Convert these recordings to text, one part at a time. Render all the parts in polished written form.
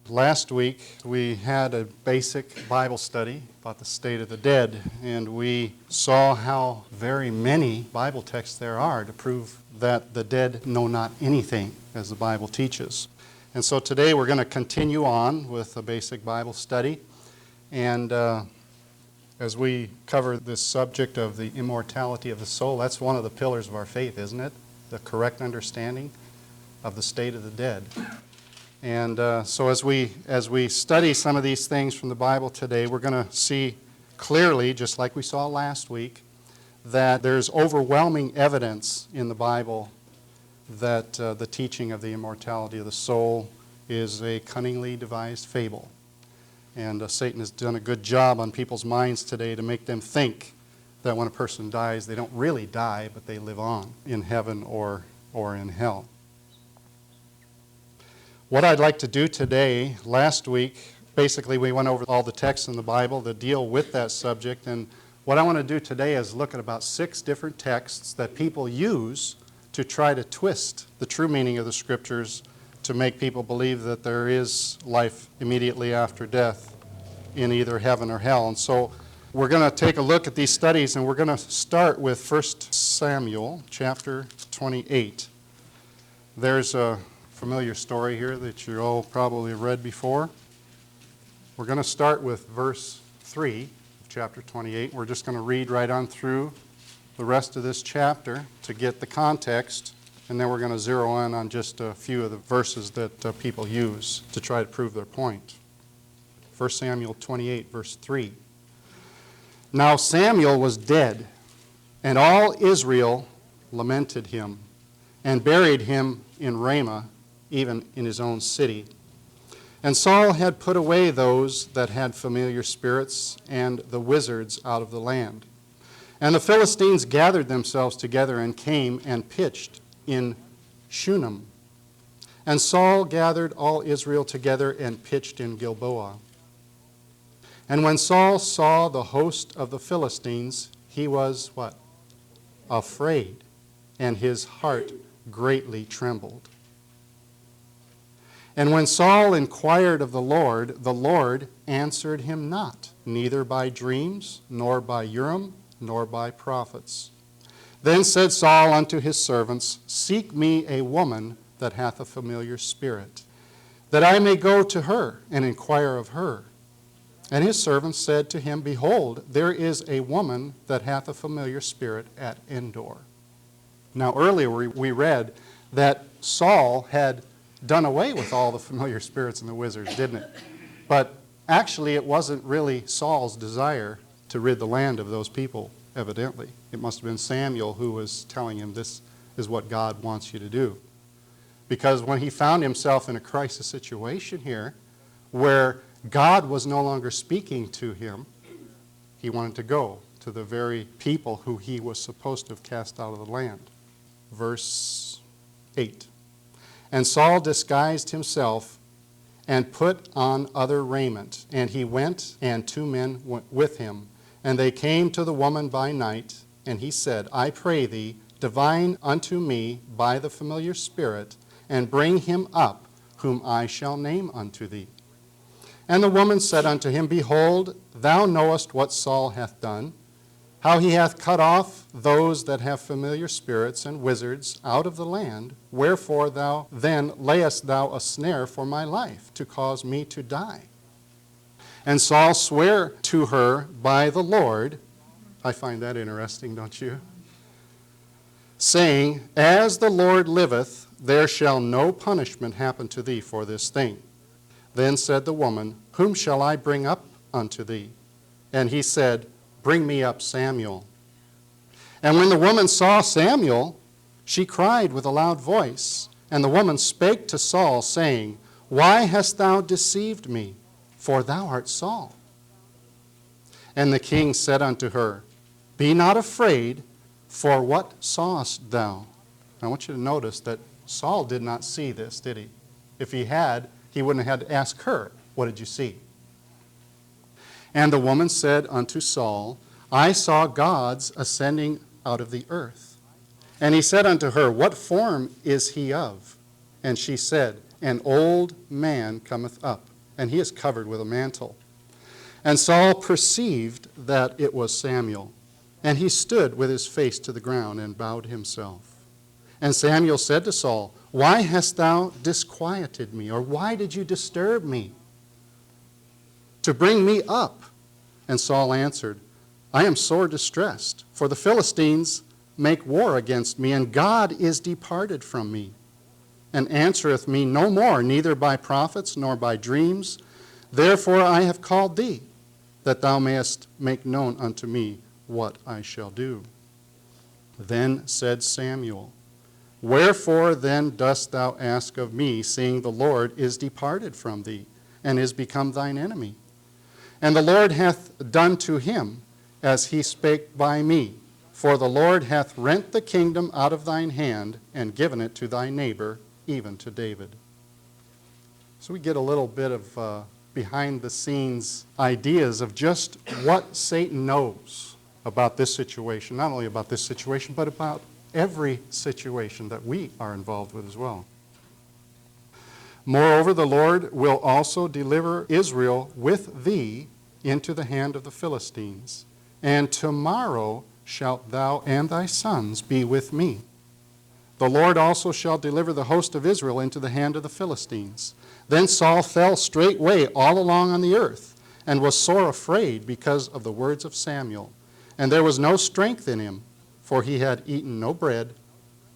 Last week we had a basic Bible study about the state of the dead, and we saw how very many Bible texts there are to prove that the dead know not anything, as the Bible teaches. And so today we're going to continue on with a basic Bible study, and as we cover this subject of the immortality of the soul, that's one of the pillars of our faith, isn't it? The correct understanding of the state of the dead. And so as we study some of these things from the Bible today, we're going to see clearly, just like we saw last week, that there's overwhelming evidence in the Bible that the teaching of the immortality of the soul is a cunningly devised fable. And Satan has done a good job on people's minds today to make them think that when a person dies, they don't really die, but they live on in heaven or in hell. What I'd like to do today, last week, basically we went over all the texts in the Bible that deal with that subject, and what I want to do today is look at about 6 different texts that people use to try to twist the true meaning of the Scriptures to make people believe that there is life immediately after death in either heaven or hell. And so we're going to take a look at these studies, and we're going to start with 1 Samuel chapter 28. There's a familiar story here that you all probably read before. We're going to start with verse 3 of chapter 28. We're just going to read right on through the rest of this chapter to get the context, and then we're going to zero in on just a few of the verses that people use to try to prove their point. 1 Samuel 28, verse 3. Now Samuel was dead, and all Israel lamented him, and buried him in Ramah, even in his own city. And Saul had put away those that had familiar spirits and the wizards out of the land. And the Philistines gathered themselves together and came and pitched in Shunem. And Saul gathered all Israel together and pitched in Gilboa. And when Saul saw the host of the Philistines, he was what? Afraid, and his heart greatly trembled. And when Saul inquired of the Lord answered him not, neither by dreams, nor by Urim, nor by prophets. Then said Saul unto his servants, Seek me a woman that hath a familiar spirit, that I may go to her and inquire of her. And his servants said to him, Behold, there is a woman that hath a familiar spirit at Endor. Now earlier we read that Saul had done away with all the familiar spirits and the wizards, didn't it? But actually it wasn't really Saul's desire to rid the land of those people, evidently. It must have been Samuel who was telling him this is what God wants you to do. Because when he found himself in a crisis situation here, where God was no longer speaking to him, he wanted to go to the very people who he was supposed to have cast out of the land. Verse 8. And Saul disguised himself and put on other raiment. And he went, and 2 men went with him. And they came to the woman by night. And he said, I pray thee, divine unto me by the familiar spirit, and bring him up, whom I shall name unto thee. And the woman said unto him, Behold, thou knowest what Saul hath done, how he hath cut off those that have familiar spirits and wizards out of the land. Wherefore thou then layest thou a snare for my life, to cause me to die? And Saul sware to her by the Lord, I find that interesting, don't you? Saying, As the Lord liveth, there shall no punishment happen to thee for this thing. Then said the woman, Whom shall I bring up unto thee? And he said, Bring me up Samuel. And when the woman saw Samuel, she cried with a loud voice. And the woman spake to Saul, saying, Why hast thou deceived me? For thou art Saul. And the king said unto her, Be not afraid, for what sawest thou? I want you to notice that Saul did not see this, did he? If he had, he wouldn't have had to ask her, What did you see? And the woman said unto Saul, I saw gods ascending out of the earth. And he said unto her, What form is he of? And she said, An old man cometh up and he is covered with a mantle. And Saul perceived that it was Samuel, and he stood with his face to the ground and bowed himself. And Samuel said to Saul, "Why hast thou disquieted me?" Or why did you disturb me to bring me up? And Saul answered, "I am sore distressed, for the Philistines make war against me, and God is departed from me, and answereth me no more, neither by prophets nor by dreams. Therefore I have called thee, that thou mayest make known unto me what I shall do." Then said Samuel, "Wherefore then dost thou ask of me, seeing the Lord is departed from thee, and is become thine enemy? And the Lord hath done to him as he spake by me. For the Lord hath rent the kingdom out of thine hand, and given it to thy neighbor, even to David." So we get a little bit of behind-the-scenes ideas of just what Satan knows about this situation. Not only about this situation, but about every situation that we are involved with as well. "Moreover, the Lord will also deliver Israel with thee into the hand of the Philistines. And tomorrow shalt thou and thy sons be with me. The Lord also shall deliver the host of Israel into the hand of the Philistines." Then Saul fell straightway all along on the earth, and was sore afraid because of the words of Samuel. And there was no strength in him, for he had eaten no bread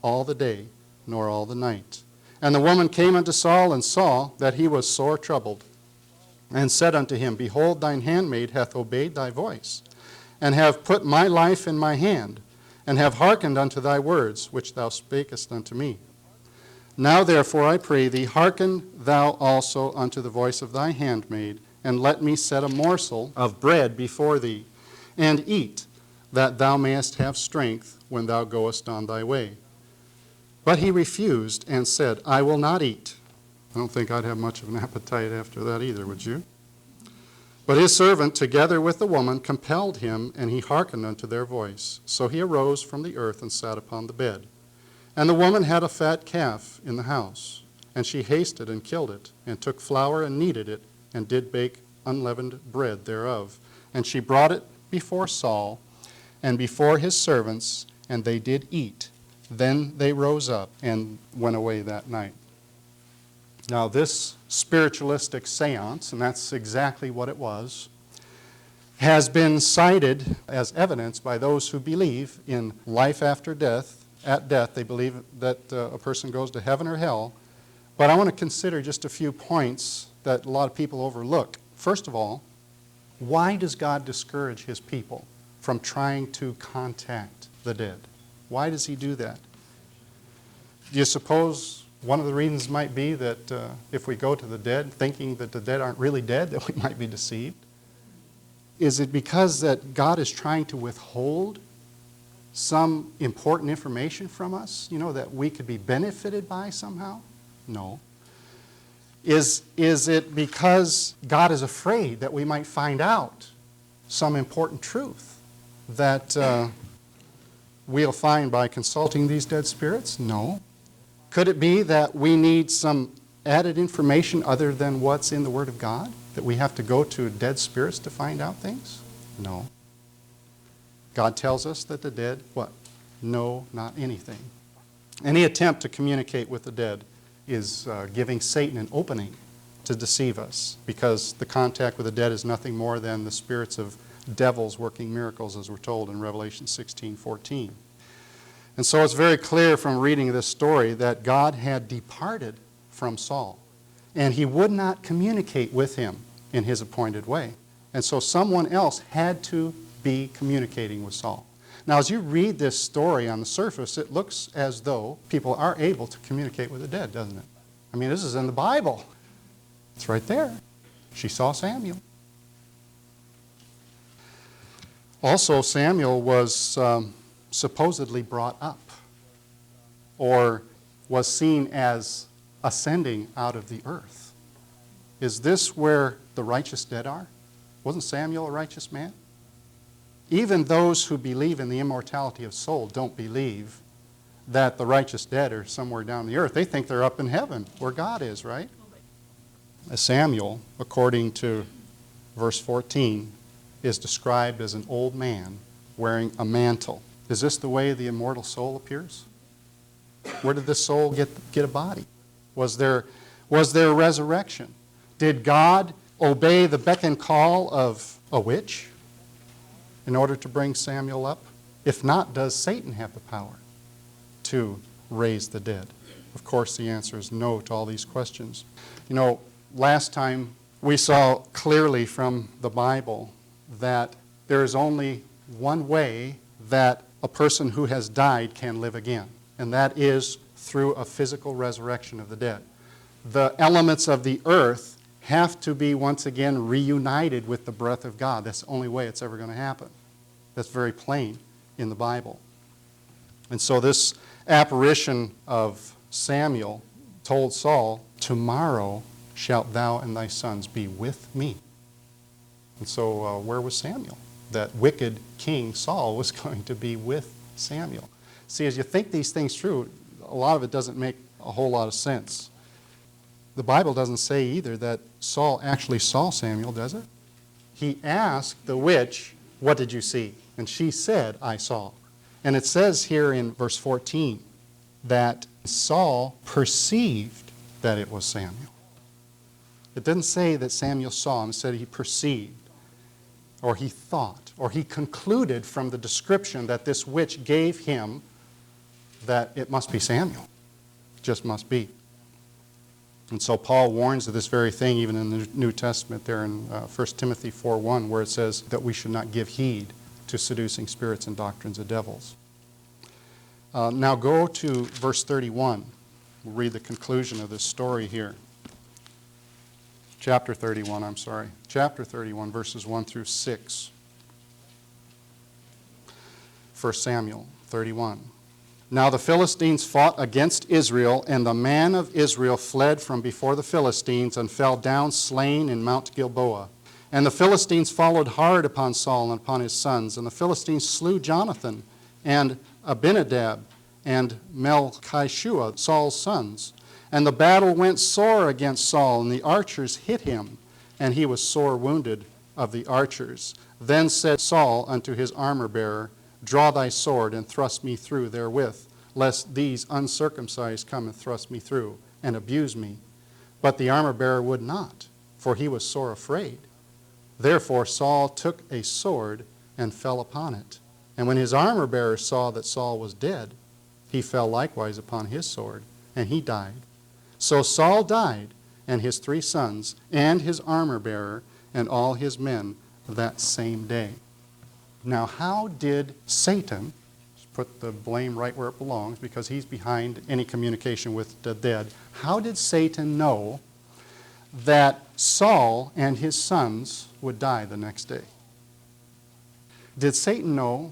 all the day, nor all the night. And the woman came unto Saul, and saw that he was sore troubled, and said unto him, "Behold, thine handmaid hath obeyed thy voice, and have put my life in my hand, and have hearkened unto thy words, which thou spakest unto me. Now therefore, I pray thee, hearken thou also unto the voice of thy handmaid, and let me set a morsel of bread before thee, and eat, that thou mayest have strength when thou goest on thy way." But he refused, and said, "I will not eat." I don't think I'd have much of an appetite after that either, would you? But his servant, together with the woman, compelled him, and he hearkened unto their voice. So he arose from the earth and sat upon the bed. And the woman had a fat calf in the house, and she hasted and killed it, and took flour and kneaded it, and did bake unleavened bread thereof. And she brought it before Saul and before his servants, and they did eat. Then they rose up and went away that night. Now this spiritualistic seance, and that's exactly what it was, has been cited as evidence by those who believe in life after death. At death, they believe that a person goes to heaven or hell. But I want to consider just a few points that a lot of people overlook. First of all, why does God discourage his people from trying to contact the dead? Why does he do that? Do you suppose one of the reasons might be that if we go to the dead thinking that the dead aren't really dead, that we might be deceived? Is it because that God is trying to withhold some important information from us, that we could be benefited by somehow? No. Is it because God is afraid that we might find out some important truth that we'll find by consulting these dead spirits? No. Could it be that we need some added information other than what's in the Word of God? That we have to go to dead spirits to find out things? No. God tells us that the dead, what? Know not anything. Any attempt to communicate with the dead is giving Satan an opening to deceive us, because the contact with the dead is nothing more than the spirits of devils working miracles, as we're told in Revelation 16:14. And so it's very clear from reading this story that God had departed from Saul, and he would not communicate with him in his appointed way. And so someone else had to be communicating with Saul. Now, as you read this story on the surface, it looks as though people are able to communicate with the dead, doesn't it? I mean, this is in the Bible. It's right there. She saw Samuel. Also, Samuel was supposedly brought up, or was seen as ascending out of the earth. Is this where the righteous dead are? Wasn't Samuel a righteous man? Even those who believe in the immortality of soul don't believe that the righteous dead are somewhere down the earth. They think they're up in heaven, where God is, right? Samuel, according to verse 14, is described as an old man wearing a mantle. Is this the way the immortal soul appears? Where did this soul get a body? Was there a resurrection? Did God obey the beck and call of a witch in order to bring Samuel up? If not, does Satan have the power to raise the dead? Of course, the answer is no to all these questions. You know, last time we saw clearly from the Bible that there is only one way that a person who has died can live again, and that is through a physical resurrection of the dead. The elements of the earth have to be once again reunited with the breath of God. That's the only way it's ever going to happen. That's very plain in the Bible. And so this apparition of Samuel told Saul, "Tomorrow shalt thou and thy sons be with me." And so where was Samuel? That wicked king Saul was going to be with Samuel. See, as you think these things through, a lot of it doesn't make a whole lot of sense. The Bible doesn't say either that Saul actually saw Samuel, does it? He asked the witch, "What did you see?" And she said, "I saw." And it says here in verse 14 that Saul perceived that it was Samuel. It didn't say that Samuel saw him. It said he perceived, or he thought, or he concluded from the description that this witch gave him that it must be Samuel. It just must be. And so Paul warns of this very thing even in the New Testament there in 1 Timothy 4:1, where it says that we should not give heed to seducing spirits and doctrines of devils. Now go to verse 31. We'll read the conclusion of this story here. Chapter 31, verses 1 through 6. 1 Samuel 31. Now the Philistines fought against Israel, and the man of Israel fled from before the Philistines and fell down slain in Mount Gilboa. And the Philistines followed hard upon Saul and upon his sons, and the Philistines slew Jonathan and Abinadab and Melchishua, Saul's sons. And the battle went sore against Saul, and the archers hit him, and he was sore wounded of the archers. Then said Saul unto his armor-bearer, "Draw thy sword, and thrust me through therewith, lest these uncircumcised come and thrust me through, and abuse me." But the armor-bearer would not, for he was sore afraid. Therefore Saul took a sword and fell upon it. And when his armor-bearer saw that Saul was dead, he fell likewise upon his sword, and he died. So Saul died, and his 3 sons, and his armor-bearer, and all his men that same day. Now how did Satan, put the blame right where it belongs, because he's behind any communication with the dead, how did Satan know that Saul and his sons would die the next day? Did Satan know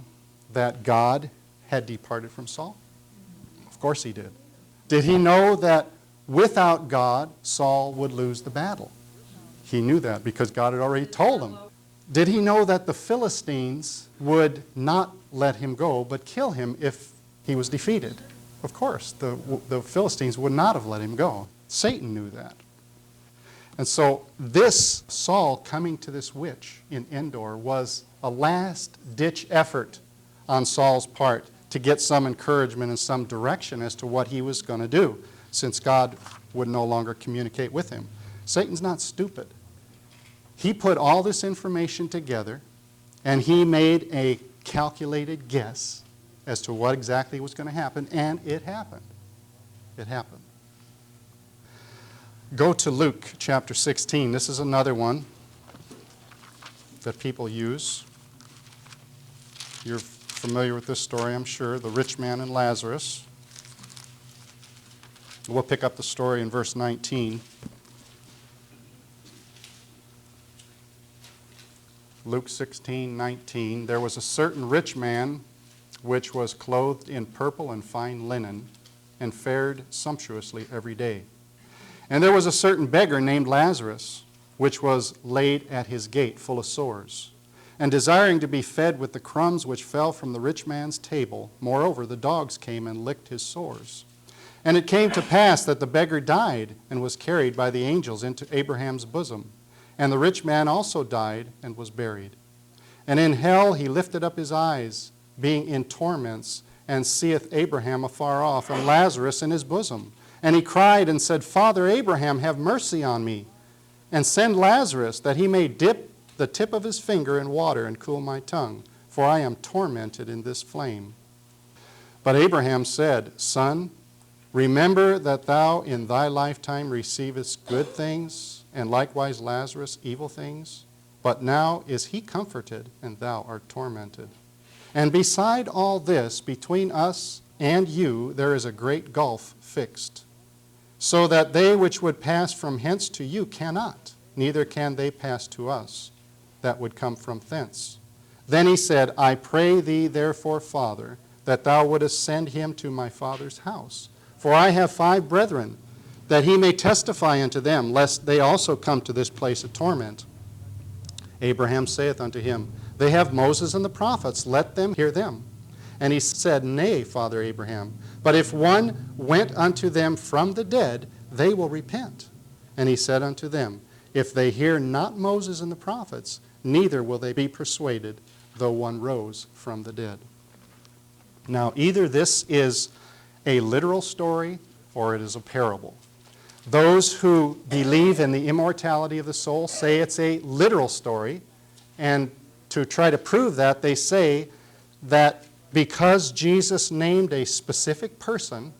that God had departed from Saul? Of course he did. Did he know that without God, Saul would lose the battle? He knew that because God had already told him. Did he know that the Philistines would not let him go, but kill him if he was defeated? Of course, the Philistines would not have let him go. Satan knew that. And so this Saul coming to this witch in Endor was a last-ditch effort on Saul's part to get some encouragement and some direction as to what he was going to do, since God would no longer communicate with him. Satan's not stupid. He put all this information together, and he made a calculated guess as to what exactly was going to happen, and it happened. It happened. Go to Luke chapter 16. This is another one that people use. You're familiar with this story, I'm sure, the rich man and Lazarus. We'll pick up the story in verse 19. Luke 16:19. There was a certain rich man which was clothed in purple and fine linen, and fared sumptuously every day. And there was a certain beggar named Lazarus, which was laid at his gate full of sores, and desiring to be fed with the crumbs which fell from the rich man's table. Moreover, the dogs came and licked his sores. And it came to pass that the beggar died and was carried by the angels into Abraham's bosom. And the rich man also died and was buried. And in hell he lifted up his eyes, being in torments, and seeth Abraham afar off, and Lazarus in his bosom. And he cried and said, Father Abraham, have mercy on me, and send Lazarus, that he may dip the tip of his finger in water and cool my tongue, for I am tormented in this flame. But Abraham said, Son, remember that thou in thy lifetime receivest good things, and likewise Lazarus evil things. But now is he comforted, and thou art tormented. And beside all this, between us and you, there is a great gulf fixed, so that they which would pass from hence to you cannot, neither can they pass to us that would come from thence. Then he said, I pray thee therefore, Father, that thou wouldest send him to my father's house. For I have 5 brethren, that he may testify unto them, lest they also come to this place of torment. Abraham saith unto him, They have Moses and the prophets, let them hear them. And he said, Nay, Father Abraham, but if one went unto them from the dead, they will repent. And he said unto them, If they hear not Moses and the prophets, neither will they be persuaded, though one rose from the dead. Now, either this is a literal story or it is a parable. Those who believe in the immortality of the soul say it's a literal story, and to try to prove that, they say that because Jesus named a specific person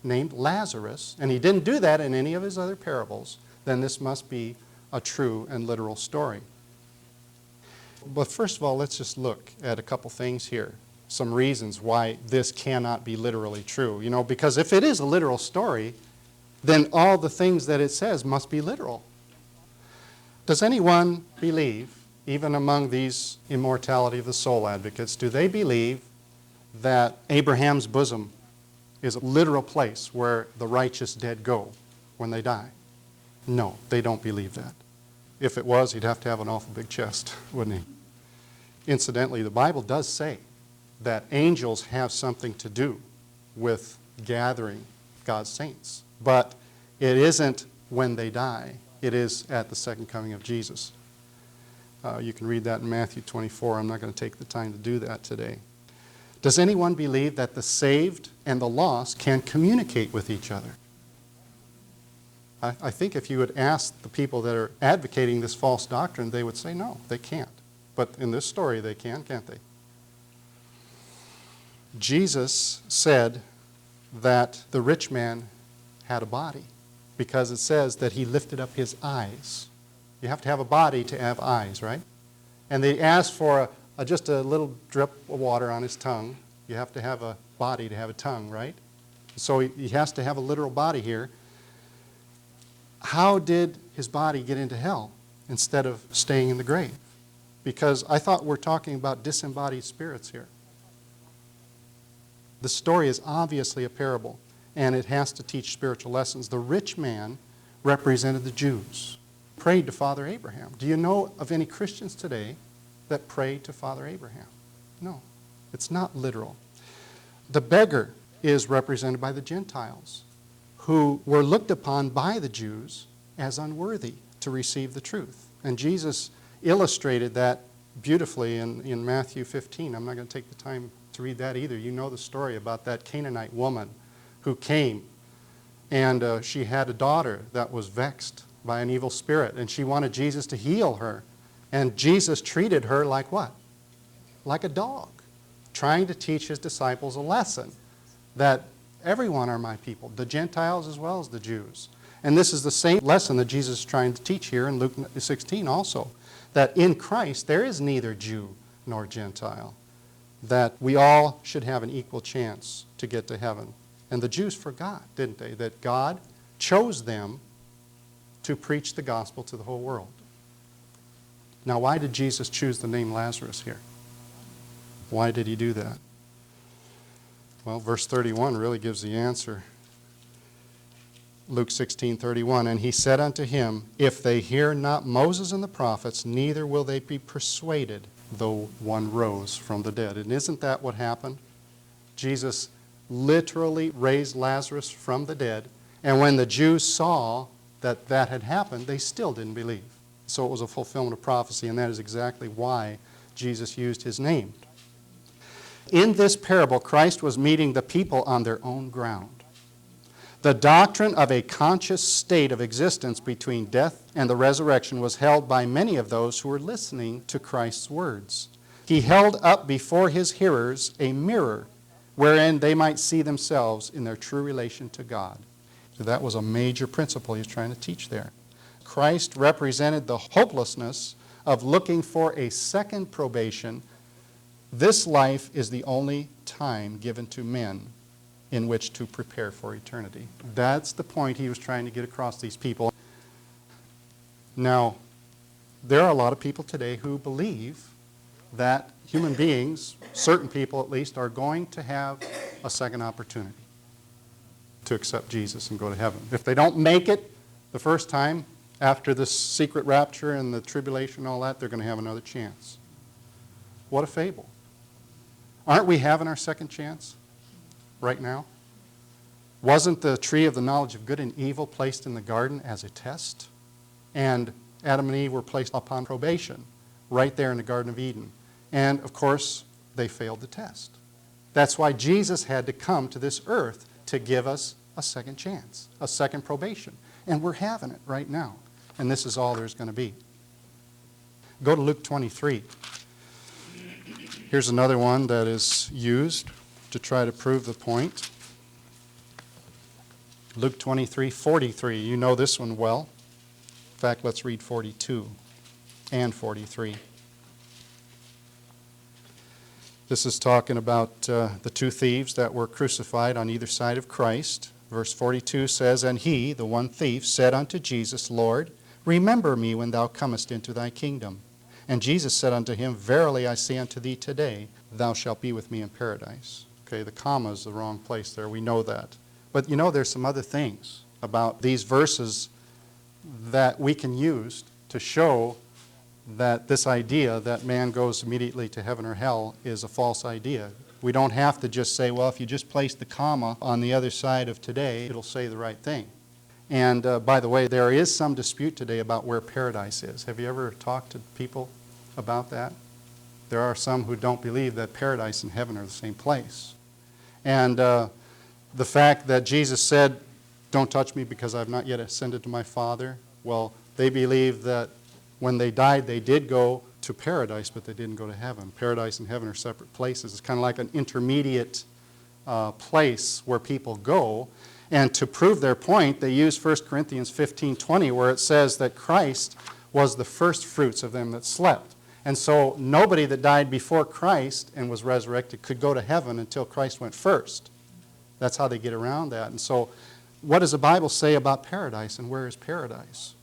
named Lazarus, and he didn't do that in any of his other parables, then this must be a true and literal story. But first of all, let's just look at a couple things here. Some reasons why this cannot be literally true. You know, because if it is a literal story, then all the things that it says must be literal. Does anyone believe, even among these immortality of the soul advocates, do they believe that Abraham's bosom is a literal place where the righteous dead go when they die? No, they don't believe that. If it was, he'd have to have an awful big chest, wouldn't he? Incidentally, the Bible does say that angels have something to do with gathering God's saints. But it isn't when they die. It is at the second coming of Jesus. You can read that in Matthew 24. I'm not going to take the time to do that today. Does anyone believe that the saved and the lost can communicate with each other? I think if you would ask the people that are advocating this false doctrine, they would say no, they can't. But in this story they can, can't they? Jesus said that the rich man had a body because it says that he lifted up his eyes. You have to have a body to have eyes, right? And they asked for just a little drip of water on his tongue. You have to have a body to have a tongue, right? So he has to have a literal body here. How did his body get into hell instead of staying in the grave? Because I thought we're talking about disembodied spirits here. The story is obviously a parable, and it has to teach spiritual lessons. The rich man represented the Jews, prayed to Father Abraham. Do you know of any Christians today that pray to Father Abraham? No, it's not literal. The beggar is represented by the Gentiles, who were looked upon by the Jews as unworthy to receive the truth. And Jesus illustrated that beautifully in Matthew 15. I'm not going to take the time to read that either. You know the story about that Canaanite woman who came, and she had a daughter that was vexed by an evil spirit, and she wanted Jesus to heal her. And Jesus treated her like what? Like a dog, trying to teach his disciples a lesson that everyone are my people, the Gentiles as well as the Jews. And this is the same lesson that Jesus is trying to teach here in Luke 16 also, that in Christ there is neither Jew nor Gentile, that we all should have an equal chance to get to heaven. And the Jews forgot, didn't they, that God chose them to preach the gospel to the whole world. Now, why did Jesus choose the name Lazarus here? Why did he do that? Well, verse 31 really gives the answer. Luke 16:31, and he said unto him, If they hear not Moses and the prophets, neither will they be persuaded, though one rose from the dead. And isn't that what happened? Jesus literally raised Lazarus from the dead. And when the Jews saw that that had happened, they still didn't believe. So it was a fulfillment of prophecy, and that is exactly why Jesus used his name. In this parable, Christ was meeting the people on their own ground. The doctrine of a conscious state of existence between death and the resurrection was held by many of those who were listening to Christ's words. He held up before his hearers a mirror wherein they might see themselves in their true relation to God. So that was a major principle he was trying to teach there. Christ represented the hopelessness of looking for a second probation. This life is the only time given to men in which to prepare for eternity. That's the point he was trying to get across these people. Now, there are a lot of people today who believe that human beings, certain people at least, are going to have a second opportunity to accept Jesus and go to heaven. If they don't make it the first time, after the secret rapture and the tribulation and all that, they're going to have another chance. What a fable. Aren't we having our second chance right now? Wasn't the tree of the knowledge of good and evil placed in the garden as a test? And Adam and Eve were placed upon probation right there in the Garden of Eden. And, of course, they failed the test. That's why Jesus had to come to this earth to give us a second chance, a second probation. And we're having it right now. And this is all there's going to be. Go to Luke 23. Here's another one that is used to try to prove the point. Luke 23:43. You know this one well. In fact, let's read 42 and 43. This is talking about the two thieves that were crucified on either side of Christ. Verse 42 says, "And he, the one thief, said unto Jesus, Lord, remember me when thou comest into thy kingdom. And Jesus said unto him, Verily I say unto thee today, thou shalt be with me in paradise." Okay, the comma is the wrong place there. We know that. But you know, there's some other things about these verses that we can use to show that this idea that man goes immediately to heaven or hell is a false idea. We don't have to just say, well, if you just place the comma on the other side of today, it'll say the right thing. And by the way, there is some dispute today about where paradise is. Have you ever talked to people about that? There are some who don't believe that paradise and heaven are the same place. And the fact that Jesus said, don't touch me because I've not yet ascended to my Father, well, they believe that when they died, they did go to paradise, but they didn't go to heaven. Paradise and heaven are separate places. It's kind of like an intermediate place where people go. And to prove their point, they use 1 Corinthians 15:20, where it says that Christ was the first fruits of them that slept. And so nobody that died before Christ and was resurrected could go to heaven until Christ went first. That's how they get around that. And so what does the Bible say about paradise, and where is paradise?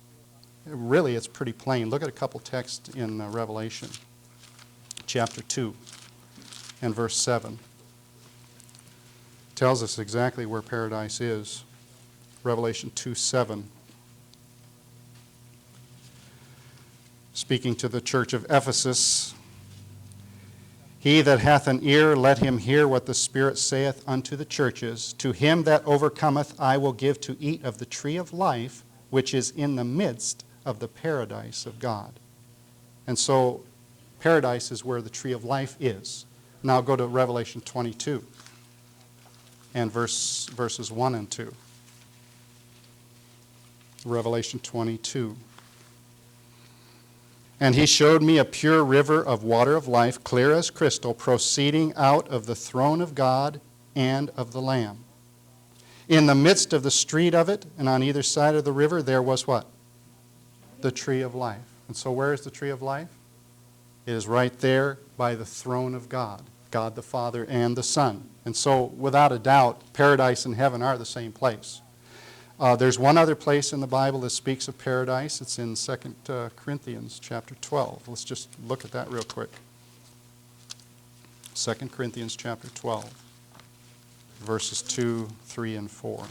Really, it's pretty plain. Look at a couple texts in Revelation, chapter 2 and verse 7. Tells us exactly where paradise is. Revelation 2:7. Speaking to the church of Ephesus, "He that hath an ear, let him hear what the Spirit saith unto the churches. To him that overcometh I will give to eat of the tree of life, which is in the midst of the paradise of God." And so paradise is where the tree of life is. Now go to Revelation 22 and verses 1 and 2. Revelation 22. "And he showed me a pure river of water of life, clear as crystal, proceeding out of the throne of God and of the Lamb. In the midst of the street of it, and on either side of the river, there was" what? The tree of life. And so where is the tree of life? It is right there by the throne of God, God the Father and the Son. And so without a doubt, paradise and heaven are the same place. There's one other place in the Bible that speaks of paradise. It's in 2 Corinthians chapter 12. Let's just look at that real quick. 2 Corinthians chapter 12, verses 2, 3, and 4.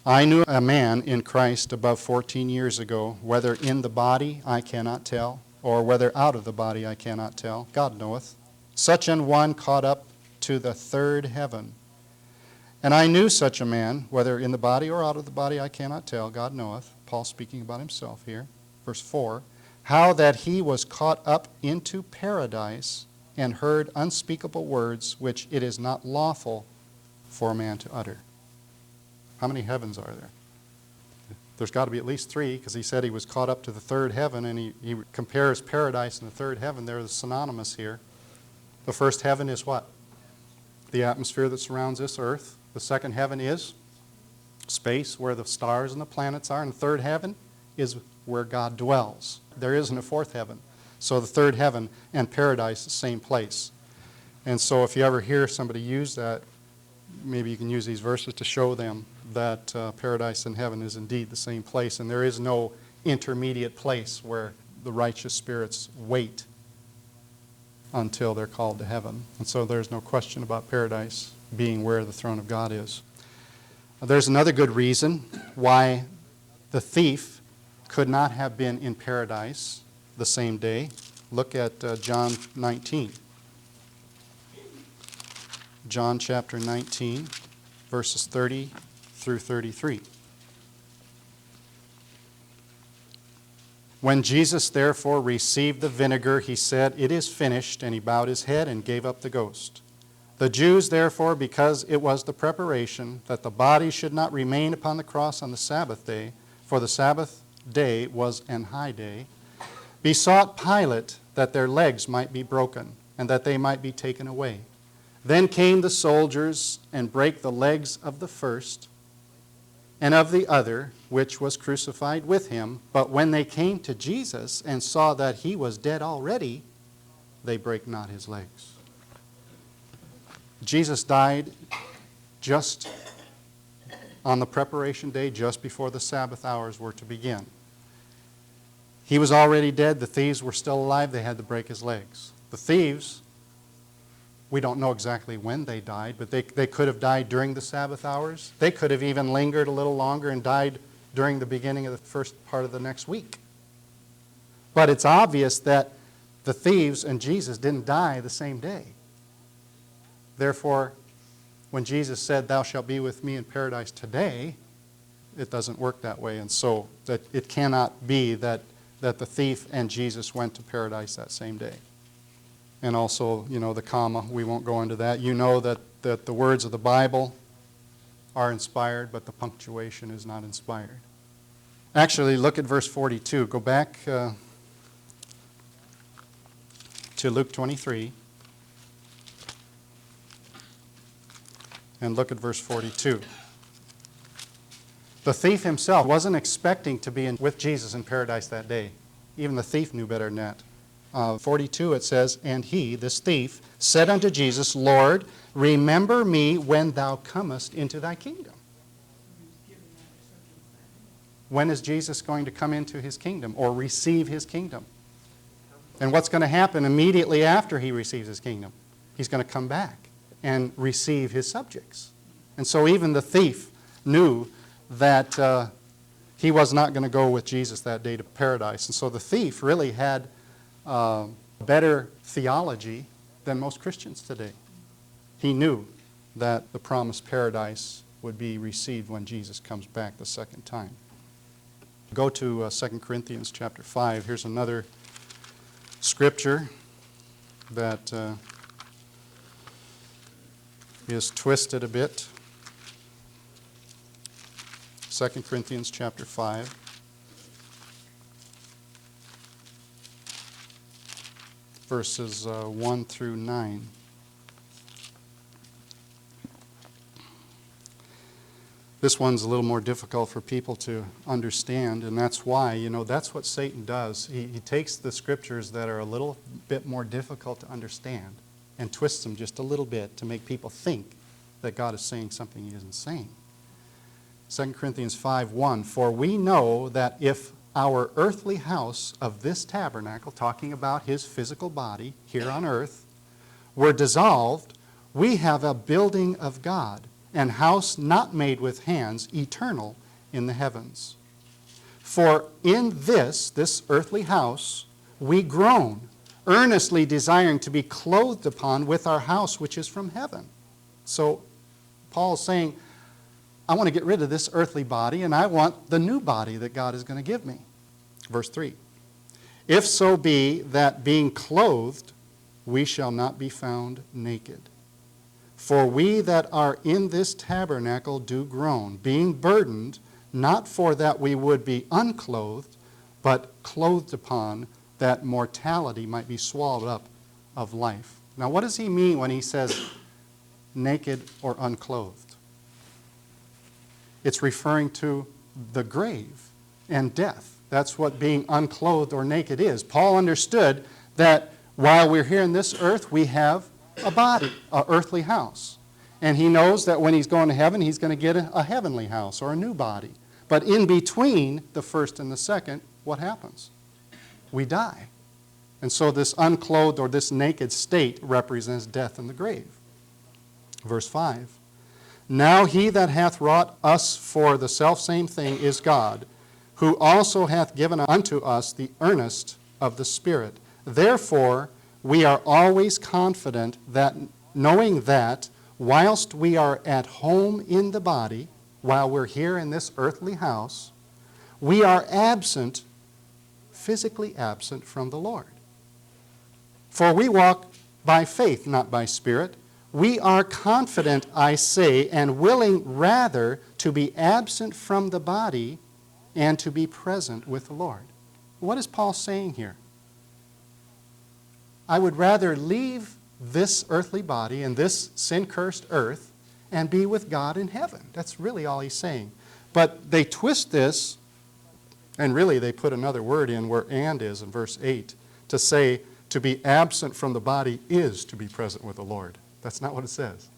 I knew a man in Christ above 14 years ago, whether in the body I cannot tell, or whether out of the body I cannot tell. God knoweth. Such an one caught up to the third heaven. And I knew such a man, whether in the body or out of the body I cannot tell. God knoweth. Paul speaking about himself here. Verse 4. How that he was caught up into paradise and heard unspeakable words which it is not lawful for a man to utter. How many heavens are there? There's got to be at least 3, because he said he was caught up to the third heaven, and he compares paradise and the third heaven. They're synonymous here. The first heaven is what? The atmosphere that surrounds this earth. The second heaven is space, where the stars and the planets are. And the third heaven is where God dwells. There isn't a fourth heaven. So the third heaven and paradise, the same place. And so if you ever hear somebody use that, maybe you can use these verses to show them that paradise and heaven is indeed the same place, and there is no intermediate place where the righteous spirits wait until they're called to heaven. And so there's no question about paradise being where the throne of God is. There's another good reason why the thief could not have been in paradise the same day. Look at John 19. John chapter 19, verses 30 through 33. When Jesus therefore received the vinegar, he said, "It is finished," and he bowed his head and gave up the ghost. The Jews therefore, because it was the preparation that the body should not remain upon the cross on the Sabbath day, for the Sabbath day was an high day, besought Pilate that their legs might be broken, and that they might be taken away. Then came the soldiers and brake the legs of the first and of the other, which was crucified with him. But when they came to Jesus and saw that he was dead already, they brake not his legs. Jesus died just on the preparation day, just before the Sabbath hours were to begin. He was already dead. The thieves were still alive. They had to break his legs. The thieves, we don't know exactly when they died, but they could have died during the Sabbath hours. They could have even lingered a little longer and died during the beginning of the first part of the next week. But it's obvious that the thieves and Jesus didn't die the same day. Therefore, when Jesus said, "Thou shalt be with me in paradise today," it doesn't work that way. And so that it cannot be that the thief and Jesus went to paradise that same day. And also, the comma, we won't go into that. You know that the words of the Bible are inspired, but the punctuation is not inspired. Actually, look at verse 42. Go back to Luke 23 and look at verse 42. The thief himself wasn't expecting to be with Jesus in paradise that day. Even the thief knew better than that. 42 it says, "And he," this thief, "said unto Jesus, Lord, remember me when thou comest into thy kingdom." When is Jesus going to come into his kingdom or receive his kingdom? And what's going to happen immediately after he receives his kingdom? He's going to come back and receive his subjects. And so even the thief knew that he was not going to go with Jesus that day to paradise. And so the thief really had better theology than most Christians today. He knew that the promised paradise would be received when Jesus comes back the second time. Go to 2 Corinthians chapter 5. Here's another scripture that is twisted a bit. 2 Corinthians chapter 5. Verses 1 through 9. This one's a little more difficult for people to understand, and that's why, that's what Satan does. He takes the scriptures that are a little bit more difficult to understand and twists them just a little bit to make people think that God is saying something he isn't saying. 2 Corinthians 5:1, "For we know that if our earthly house of this tabernacle," talking about his physical body here on earth, "were dissolved, we have a building of God, and house not made with hands, eternal in the heavens. For in this earthly house, we groan, earnestly desiring to be clothed upon with our house which is from heaven. So Paul's saying, I want to get rid of this earthly body, and I want the new body that God is going to give me. Verse 3. If so be that being clothed, we shall not be found naked. For we that are in this tabernacle do groan, being burdened, not for that we would be unclothed, but clothed upon, that mortality might be swallowed up of life. Now, what does he mean when he says naked or unclothed? It's referring to the grave and death. That's what being unclothed or naked is. Paul understood that while we're here in this earth, we have a body, an earthly house. And he knows that when he's going to heaven, he's going to get a heavenly house or a new body. But in between the first and the second, what happens? We die. And so this unclothed or this naked state represents death in the grave. Verse 5. Now he that hath wrought us for the selfsame thing is God, who also hath given unto us the earnest of the Spirit. Therefore, we are always confident that, knowing that, whilst we are at home in the body, while we're here in this earthly house, we are absent, physically absent from the Lord. For we walk by faith, not by spirit. We are confident, I say, and willing rather to be absent from the body and to be present with the Lord. What is Paul saying here? I would rather leave this earthly body and this sin-cursed earth and be with God in heaven. That's really all he's saying. But they twist this, and really they put another word in where and is in verse 8, to say to be absent from the body is to be present with the Lord. That's not what it says.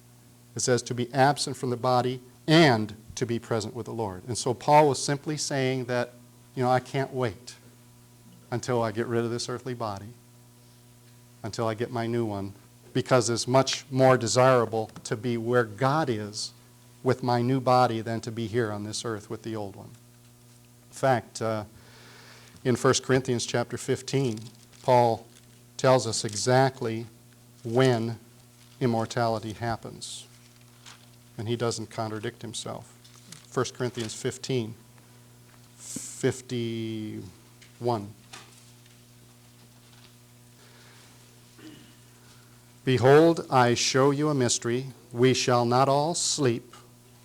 It says to be absent from the body and to be present with the Lord. And so Paul was simply saying that, I can't wait until I get rid of this earthly body, until I get my new one, because it's much more desirable to be where God is with my new body than to be here on this earth with the old one. In fact, in 1 Corinthians chapter 15, Paul tells us exactly when immortality happens. And he doesn't contradict himself. 1 Corinthians 15, 51. Behold, I show you a mystery. We shall not all sleep,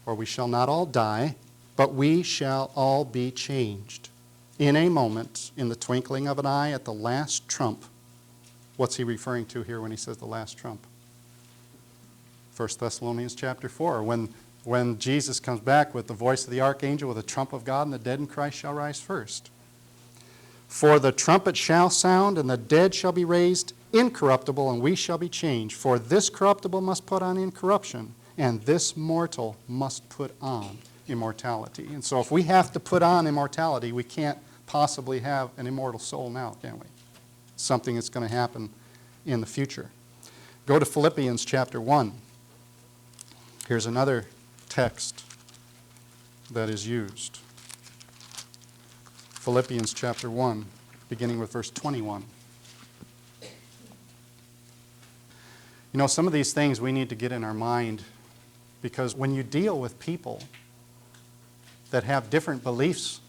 or we shall not all die, but we shall all be changed. In a moment, in the twinkling of an eye, at the last trump. What's he referring to here when he says the last trump? 1 Thessalonians chapter 4, when Jesus comes back with the voice of the archangel, with the trump of God, and the dead in Christ shall rise first. For the trumpet shall sound, and the dead shall be raised incorruptible, and we shall be changed. For this corruptible must put on incorruption, and this mortal must put on immortality. And so if we have to put on immortality, we can't possibly have an immortal soul now, can we? Something that's going to happen in the future. Go to Philippians chapter 1. Here's another text that is used. Philippians chapter 1, beginning with verse 21. Some of these things we need to get in our mind, because when you deal with people that have different beliefs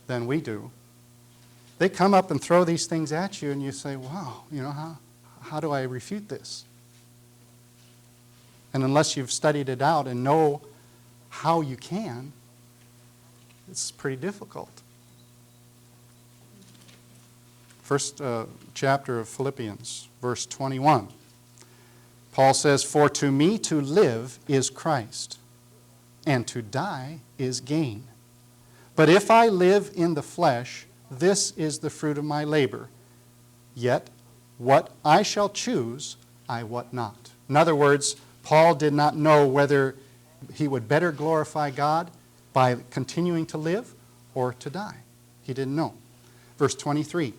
than we do, they come up and throw these things at you, and you say, wow, how do I refute this? And unless you've studied it out and know how you can, it's pretty difficult. First chapter of Philippians, verse 21. Paul says, for to me to live is Christ, and to die is gain. But if I live in the flesh, this is the fruit of my labor. Yet what I shall choose, I wot not. In other words, Paul did not know whether he would better glorify God by continuing to live or to die. He didn't know. Verse 23.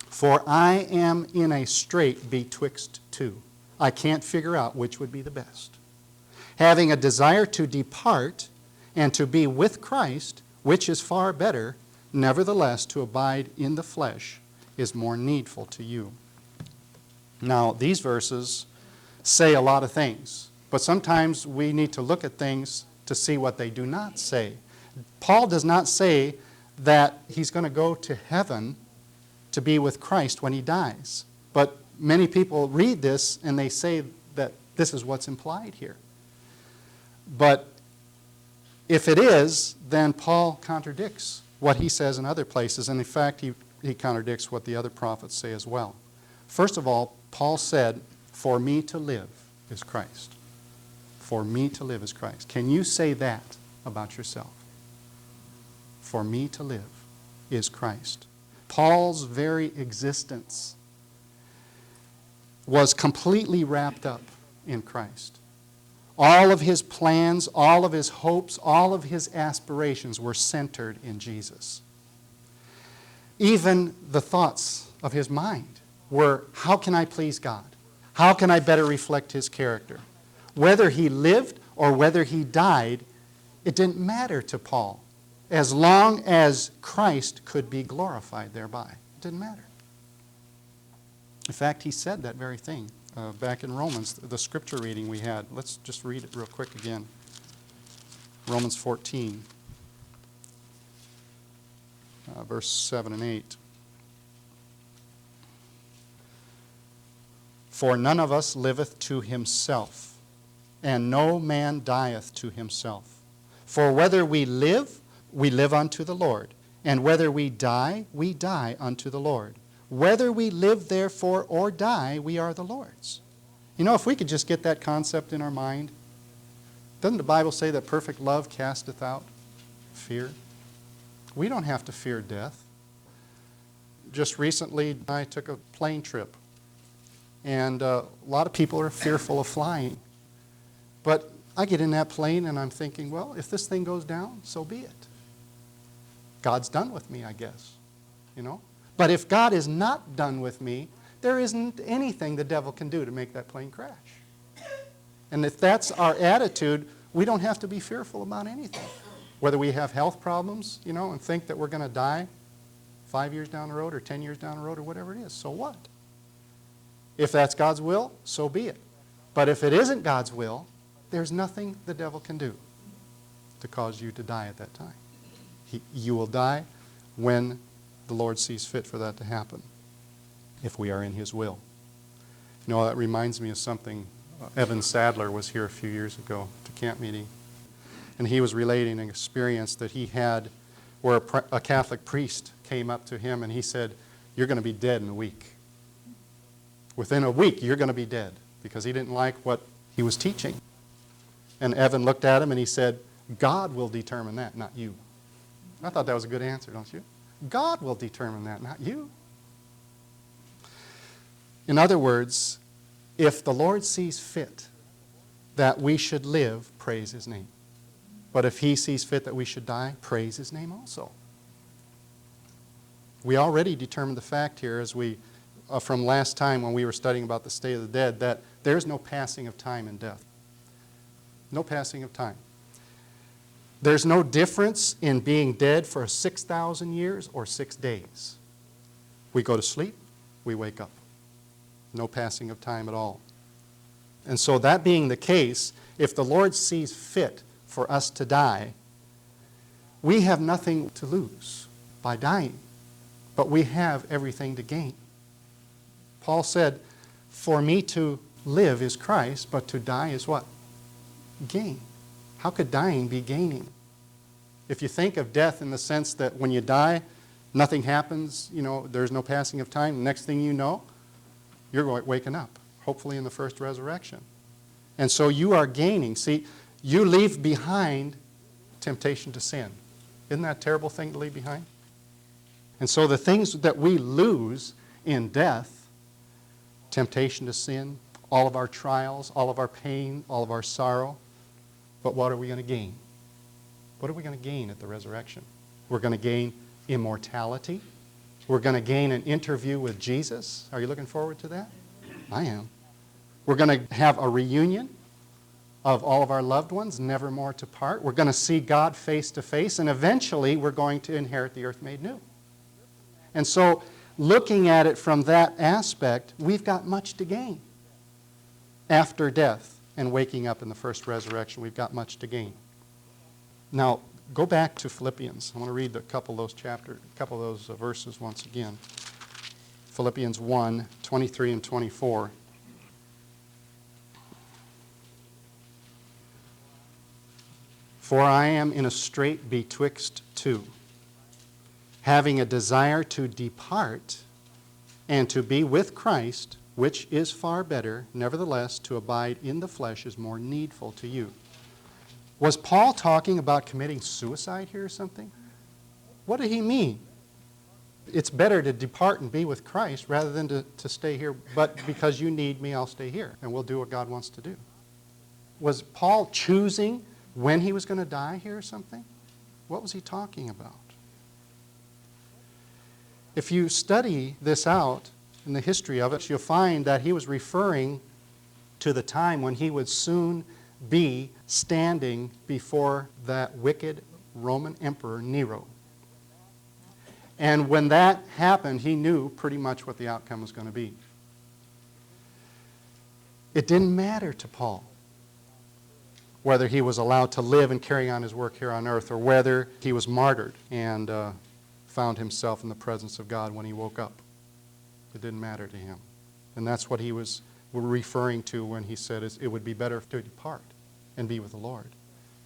For I am in a strait betwixt two. I can't figure out which would be the best. having a desire to depart and to be with Christ, which is far better, nevertheless to abide in the flesh is more needful to you. Now, these verses say a lot of things, but sometimes we need to look at things to see what they do not say. Paul does not say that he's going to go to heaven to be with Christ when he dies. But many people read this and they say that this is what's implied here. But if it is, then Paul contradicts what he says in other places. And in fact, he contradicts what the other prophets say as well. First of all, Paul said, "For me to live is Christ." For me to live is Christ. Can you say that about yourself? For me to live is Christ. Paul's very existence was completely wrapped up in Christ. All of his plans, all of his hopes, all of his aspirations were centered in Jesus. Even the thoughts of his mind were, how can I please God? How can I better reflect his character? Whether he lived or whether he died, it didn't matter to Paul, as long as Christ could be glorified thereby. It didn't matter. In fact, he said that very thing back in Romans, the scripture reading we had. Let's just read it real quick again. Romans 14, verse 7 and 8. For none of us liveth to himself, and no man dieth to himself. For whether we live unto the Lord, and whether we die unto the Lord. Whether we live therefore or die, we are the Lord's. You know, if we could just get that concept in our mind, doesn't the Bible say that perfect love casteth out fear? We don't have to fear death. Just recently, I took a plane trip, and a lot of people are fearful of flying. But I get in that plane and I'm thinking, well, if this thing goes down, so be it. God's done with me, I guess, you know. But if God is not done with me, there isn't anything the devil can do to make that plane crash. And if that's our attitude, we don't have to be fearful about anything. Whether we have health problems, you know, and think that we're going to die 5 years down the road or 10 years down the road or whatever it is, so what? If that's God's will, so be it. But if it isn't God's will, there's nothing the devil can do to cause you to die at that time. You will die when the Lord sees fit for that to happen, if we are in his will. You know, that reminds me of something. Evan Sadler was here a few years ago to camp meeting, and he was relating an experience that he had where a Catholic priest came up to him and he said, "You're going to be dead in a week. Within a week, you're going to be dead," because he didn't like what he was teaching. And Evan looked at him and he said, "God will determine that, not you." I thought that was a good answer, don't you? God will determine that, not you. In other words, if the Lord sees fit that we should live, praise his name. But if he sees fit that we should die, praise his name also. We already determined the fact here, as we, from last time when we were studying about the state of the dead, that there's no passing of time in death. No passing of time. There's no difference in being dead for 6,000 years or 6 days. We go to sleep, we wake up. No passing of time at all. And so that being the case, if the Lord sees fit for us to die, we have nothing to lose by dying, but we have everything to gain. Paul said, "For me to live is Christ, but to die is" what? Gain. How could dying be gaining? If you think of death in the sense that when you die, nothing happens, you know, there's no passing of time, the next thing you know, you're waking up, hopefully in the first resurrection. And so you are gaining. See, you leave behind temptation to sin. Isn't that a terrible thing to leave behind? And so the things that we lose in death, temptation to sin, all of our trials, all of our pain, all of our sorrow, but what are we going to gain? What are we going to gain at the resurrection? We're going to gain immortality. We're going to gain an interview with Jesus. Are you looking forward to that? I am. We're going to have a reunion of all of our loved ones, never more to part. We're going to see God face to face, and eventually we're going to inherit the earth made new. And so, looking at it from that aspect, we've got much to gain. After death and waking up in the first resurrection, we've got much to gain. Now, go back to Philippians. I want to read a couple of those verses once again. Philippians 1, 23 and 24. For I am in a strait betwixt two, having a desire to depart and to be with Christ, which is far better. Nevertheless, to abide in the flesh is more needful to you. Was Paul talking about committing suicide here or something? What did he mean? It's better to depart and be with Christ rather than to stay here. But because you need me, I'll stay here, and we'll do what God wants to do. Was Paul choosing when he was going to die here or something? What was he talking about? If you study this out in the history of it, you'll find that he was referring to the time when he would soon be standing before that wicked Roman Emperor Nero. And when that happened, he knew pretty much what the outcome was going to be. It didn't matter to Paul whether he was allowed to live and carry on his work here on earth, or whether he was martyred and found himself in the presence of God when he woke up. It didn't matter to him. And that's what he was referring to when he said it would be better to depart and be with the Lord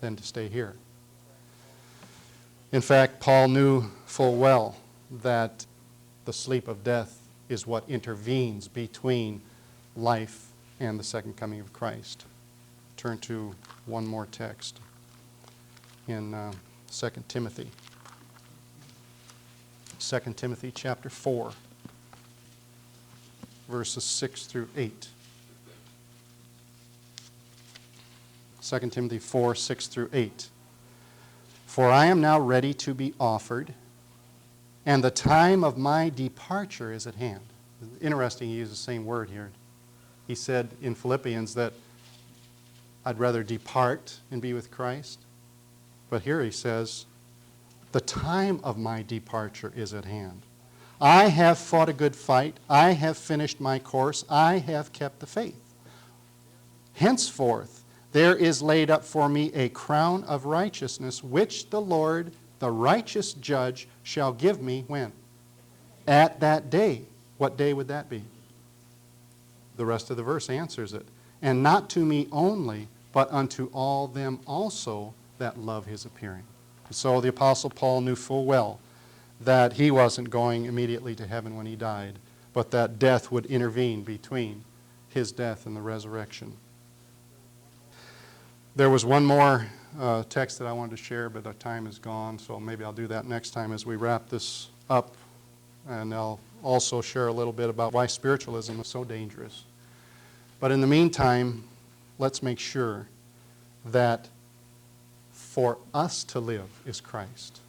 than to stay here. In fact, Paul knew full well that the sleep of death is what intervenes between life and the second coming of Christ. Turn to one more text in 2 Timothy. 2 Timothy chapter 4, verses 6 through 8. 2 Timothy 4, 6 through 8. For I am now ready to be offered, and the time of my departure is at hand. Interesting, he used the same word here. He said in Philippians that I'd rather depart and be with Christ. But here he says, the time of my departure is at hand. I have fought a good fight. I have finished my course. I have kept the faith. Henceforth, there is laid up for me a crown of righteousness, which the Lord, the righteous judge, shall give me when? At that day. What day would that be? The rest of the verse answers it. And not to me only, but unto all them also that love his appearing. So the Apostle Paul knew full well that he wasn't going immediately to heaven when he died, but that death would intervene between his death and the resurrection. There was one more text that I wanted to share, but the time is gone, so maybe I'll do that next time as we wrap this up. And I'll also share a little bit about why spiritualism is so dangerous. But in the meantime, let's make sure that for us to live is Christ.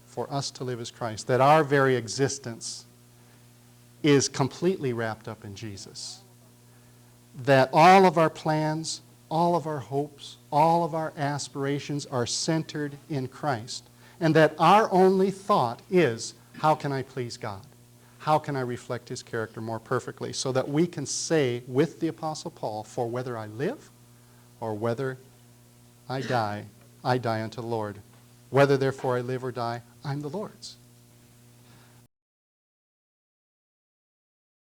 For us to live is Christ. That our very existence is completely wrapped up in Jesus. That all of our plans, all of our hopes, all of our aspirations are centered in Christ. And that our only thought is, how can I please God? How can I reflect his character more perfectly? So that we can say with the Apostle Paul, for whether I live or whether I die unto the Lord. Whether therefore I live or die, I'm the Lord's.